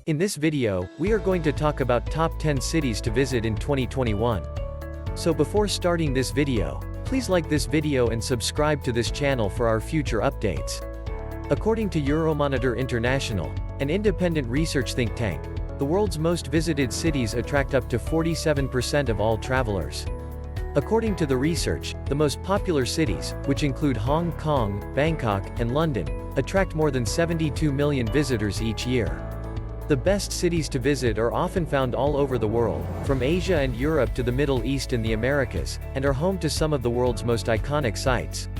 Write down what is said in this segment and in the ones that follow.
In this video, we are going to talk about top 10 cities to visit in 2021. So before starting this video, please like this video and subscribe to this channel for our future updates. According to Euromonitor International, an independent research think tank, the world's most visited cities attract up to 47% of all travelers. According to the research, the most popular cities, which include Hong Kong, Bangkok, and London, attract more than 72 million visitors each year. The best cities to visit are often found all over the world, from Asia and Europe to the Middle East and the Americas, and are home to some of the world's most iconic sites.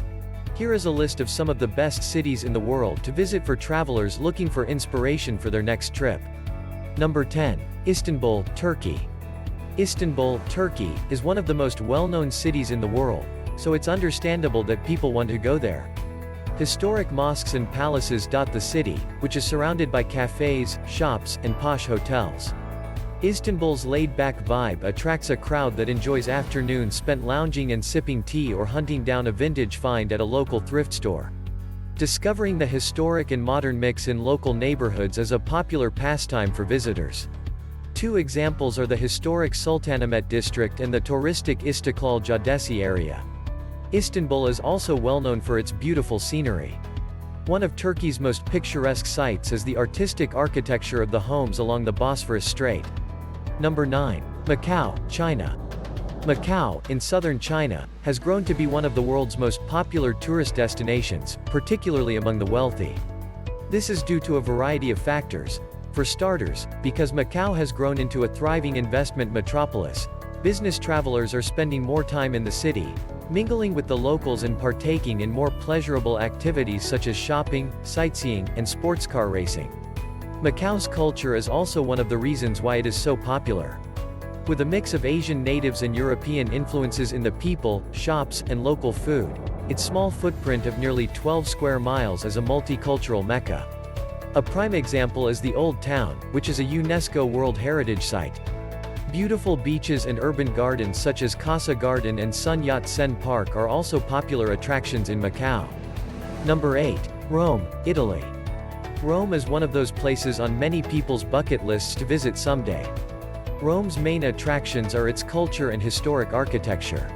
Here is a list of some of the best cities in the world to visit for travelers looking for inspiration for their next trip. Number 10. Istanbul, Turkey. Istanbul, Turkey, is one of the most well-known cities in the world, so it's understandable that people want to go there. Historic mosques and palaces dot the city, which is surrounded by cafes, shops, and posh hotels. Istanbul's laid-back vibe attracts a crowd that enjoys afternoons spent lounging and sipping tea or hunting down a vintage find at a local thrift store. Discovering the historic and modern mix in local neighborhoods is a popular pastime for visitors. Two examples are the historic Sultanahmet district and the touristic Istiklal Caddesi area. Istanbul is also well known for its beautiful scenery. One of Turkey's most picturesque sights is the artistic architecture of the homes along the Bosphorus Strait. Number 9. Macau, China. Macau, in southern China, has grown to be one of the world's most popular tourist destinations, particularly among the wealthy. This is due to a variety of factors. For starters, because Macau has grown into a thriving investment metropolis, business travelers are spending more time in the city, mingling with the locals and partaking in more pleasurable activities such as shopping, sightseeing, and sports car racing. Macau's culture is also one of the reasons why it is so popular. With a mix of Asian natives and European influences in the people, shops, and local food, its small footprint of nearly 12 square miles is a multicultural mecca. A prime example is the Old Town, which is a UNESCO World Heritage Site. Beautiful beaches and urban gardens such as Casa Garden and Sun Yat-sen Park are also popular attractions in Macau. Number 8. Rome, Italy. Rome is one of those places on many people's bucket lists to visit someday. Rome's main attractions are its culture and historic architecture.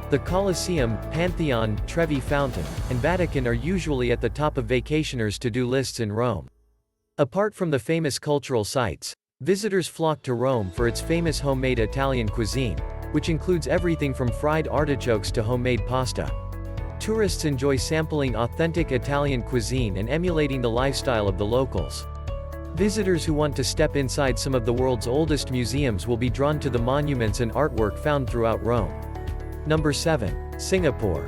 The Colosseum, Pantheon, Trevi Fountain, and Vatican are usually at the top of vacationers' to-do lists in Rome. Apart from the famous cultural sites, visitors flock to Rome for its famous homemade Italian cuisine, which includes everything from fried artichokes to homemade pasta. Tourists enjoy sampling authentic Italian cuisine and emulating the lifestyle of the locals. Visitors who want to step inside some of the world's oldest museums will be drawn to the monuments and artwork found throughout Rome. Number 7. Singapore.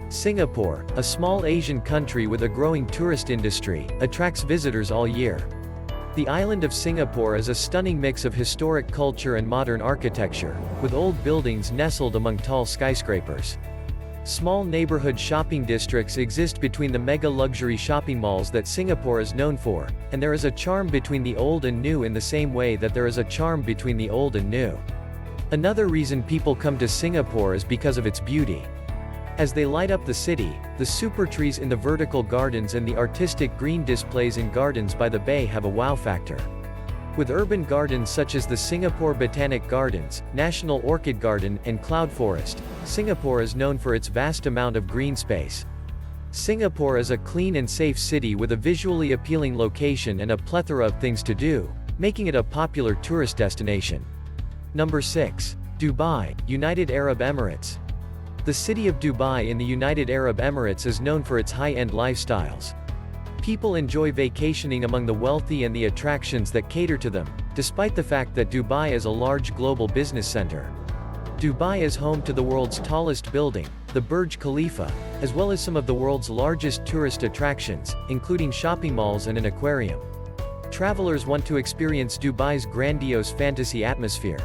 Singapore, a small Asian country with a growing tourist industry, attracts visitors all year. The island of Singapore is a stunning mix of historic culture and modern architecture, with old buildings nestled among tall skyscrapers. Small neighborhood shopping districts exist between the mega luxury shopping malls that Singapore is known for, and there is a charm between the old and new in the same way that there is a charm between the old and new. Another reason people come to Singapore is because of its beauty. As they light up the city, the super trees in the vertical gardens and the artistic green displays in gardens by the bay have a wow factor. With urban gardens such as the Singapore Botanic Gardens, National Orchid Garden, and Cloud Forest, Singapore is known for its vast amount of green space. Singapore is a clean and safe city with a visually appealing location and a plethora of things to do, making it a popular tourist destination. Number 6. Dubai, United Arab Emirates. The city of Dubai in the United Arab Emirates is known for its high-end lifestyles. People enjoy vacationing among the wealthy and the attractions that cater to them, despite the fact that Dubai is a large global business center. Dubai is home to the world's tallest building, the Burj Khalifa, as well as some of the world's largest tourist attractions, including shopping malls and an aquarium. Travelers want to experience Dubai's grandiose fantasy atmosphere.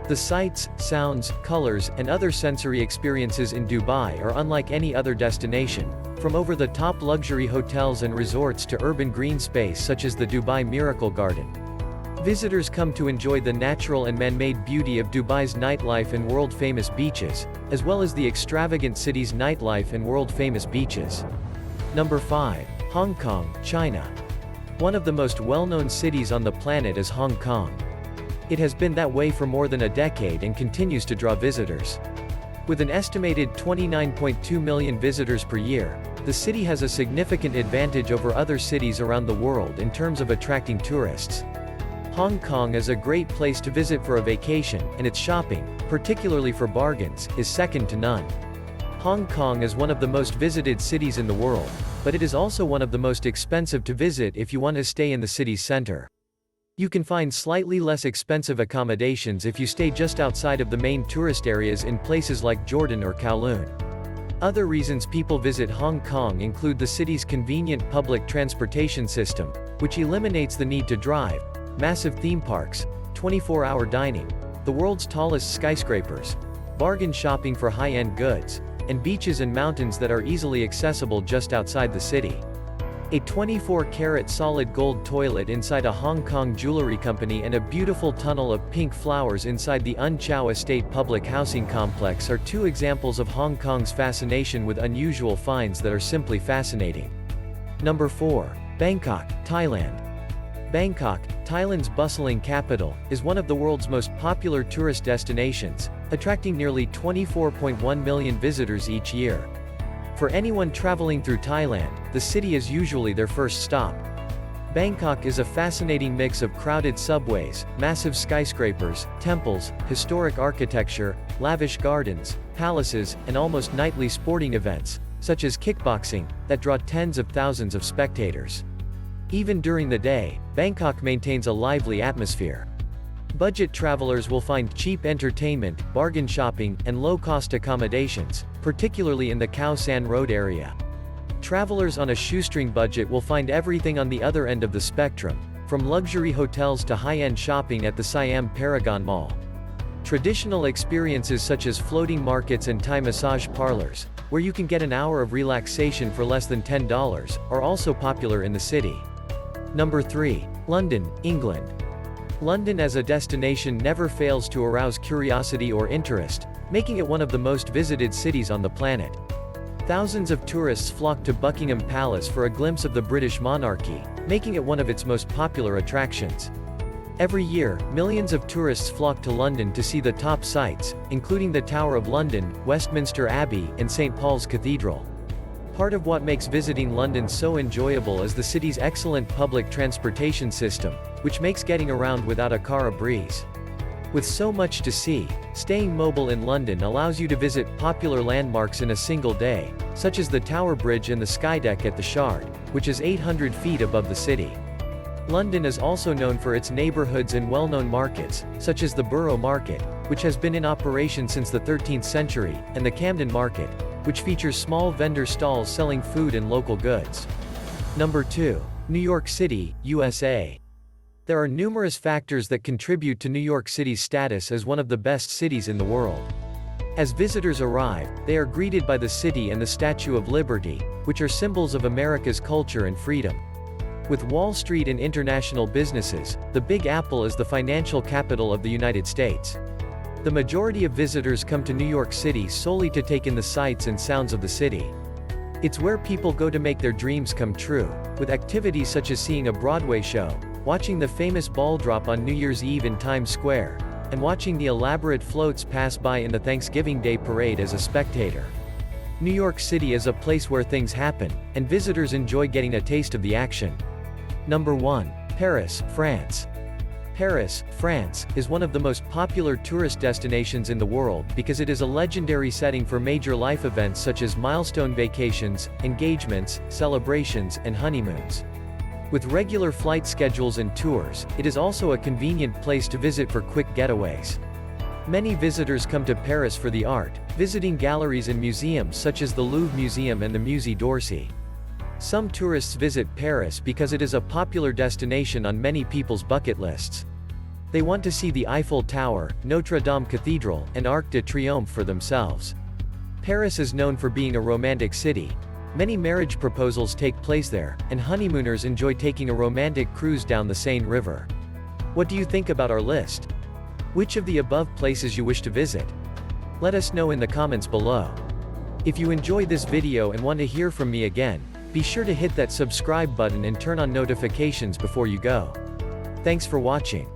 The sights, sounds, colors, and other sensory experiences in Dubai are unlike any other destination, from over-the-top luxury hotels and resorts to urban green space such as the Dubai Miracle Garden. Visitors come to enjoy the natural and man-made beauty of Dubai's nightlife and world-famous beaches, as well as the extravagant city's nightlife and world-famous beaches. Number 5. Hong Kong, China. One of the most well-known cities on the planet is Hong Kong. It has been that way for more than a decade and continues to draw visitors. With an estimated 29.2 million visitors per year, the city has a significant advantage over other cities around the world in terms of attracting tourists. Hong Kong is a great place to visit for a vacation, and its shopping, particularly for bargains, is second to none. Hong Kong is one of the most visited cities in the world, but it is also one of the most expensive to visit if you want to stay in the city's center. You can find slightly less expensive accommodations if you stay just outside of the main tourist areas in places like Jordan or Kowloon. Other reasons people visit Hong Kong include the city's convenient public transportation system, which eliminates the need to drive, massive theme parks, 24-hour dining, the world's tallest skyscrapers, bargain shopping for high-end goods, and beaches and mountains that are easily accessible just outside the city. A 24-karat solid gold toilet inside a Hong Kong jewelry company and a beautiful tunnel of pink flowers inside the Un Chau Estate public housing complex are two examples of Hong Kong's fascination with unusual finds that are simply fascinating. Number 4. Bangkok, Thailand. Bangkok, Thailand's bustling capital, is one of the world's most popular tourist destinations, attracting nearly 24.1 million visitors each year. For anyone traveling through Thailand, the city is usually their first stop. Bangkok is a fascinating mix of crowded subways, massive skyscrapers, temples, historic architecture, lavish gardens, palaces, and almost nightly sporting events, such as kickboxing, that draw tens of thousands of spectators. Even during the day, Bangkok maintains a lively atmosphere. Budget travelers will find cheap entertainment, bargain shopping, and low-cost accommodations, particularly in the Khao San Road area. Travelers on a shoestring budget will find everything on the other end of the spectrum, from luxury hotels to high-end shopping at the Siam Paragon Mall. Traditional experiences such as floating markets and Thai massage parlors, where you can get an hour of relaxation for less than $10, are also popular in the city. Number 3. London, England. London as a destination never fails to arouse curiosity or interest, making it one of the most visited cities on the planet. Thousands of tourists flock to Buckingham Palace for a glimpse of the British monarchy, making it one of its most popular attractions. Every year, millions of tourists flock to London to see the top sights, including the Tower of London, Westminster Abbey, and St. Paul's Cathedral. Part of what makes visiting London so enjoyable is the city's excellent public transportation system, which makes getting around without a car a breeze. With so much to see, staying mobile in London allows you to visit popular landmarks in a single day, such as the Tower Bridge and the Skydeck at the Shard, which is 800 feet above the city. London is also known for its neighborhoods and well-known markets, such as the Borough Market, which has been in operation since the 13th century, and the Camden Market, which features small vendor stalls selling food and local goods. Number 2. New York City, USA. There are numerous factors that contribute to New York City's status as one of the best cities in the world. As visitors arrive, they are greeted by the city and the Statue of Liberty, which are symbols of America's culture and freedom. With Wall Street and international businesses, the Big Apple is the financial capital of the United States. The majority of visitors come to New York City solely to take in the sights and sounds of the city. It's where people go to make their dreams come true, with activities such as seeing a Broadway show, watching the famous ball drop on New Year's Eve in Times Square, and watching the elaborate floats pass by in the Thanksgiving Day parade as a spectator. New York City is a place where things happen, and visitors enjoy getting a taste of the action. Number 1. Paris, France. Paris, France, is one of the most popular tourist destinations in the world because it is a legendary setting for major life events such as milestone vacations, engagements, celebrations, and honeymoons. With regular flight schedules and tours, it is also a convenient place to visit for quick getaways. Many visitors come to Paris for the art, visiting galleries and museums such as the Louvre Museum and the Musée d'Orsay. Some tourists visit Paris because it is a popular destination on many people's bucket lists. They want to see the Eiffel Tower, Notre Dame Cathedral, and Arc de Triomphe for themselves. Paris is known for being a romantic city. Many marriage proposals take place there, and honeymooners enjoy taking a romantic cruise down the Seine River. What do you think about our list? Which of the above places you wish to visit? Let us know in the comments below. If you enjoyed this video and want to hear from me again, Be sure to hit that subscribe button and turn on notifications before you go. Thanks for watching.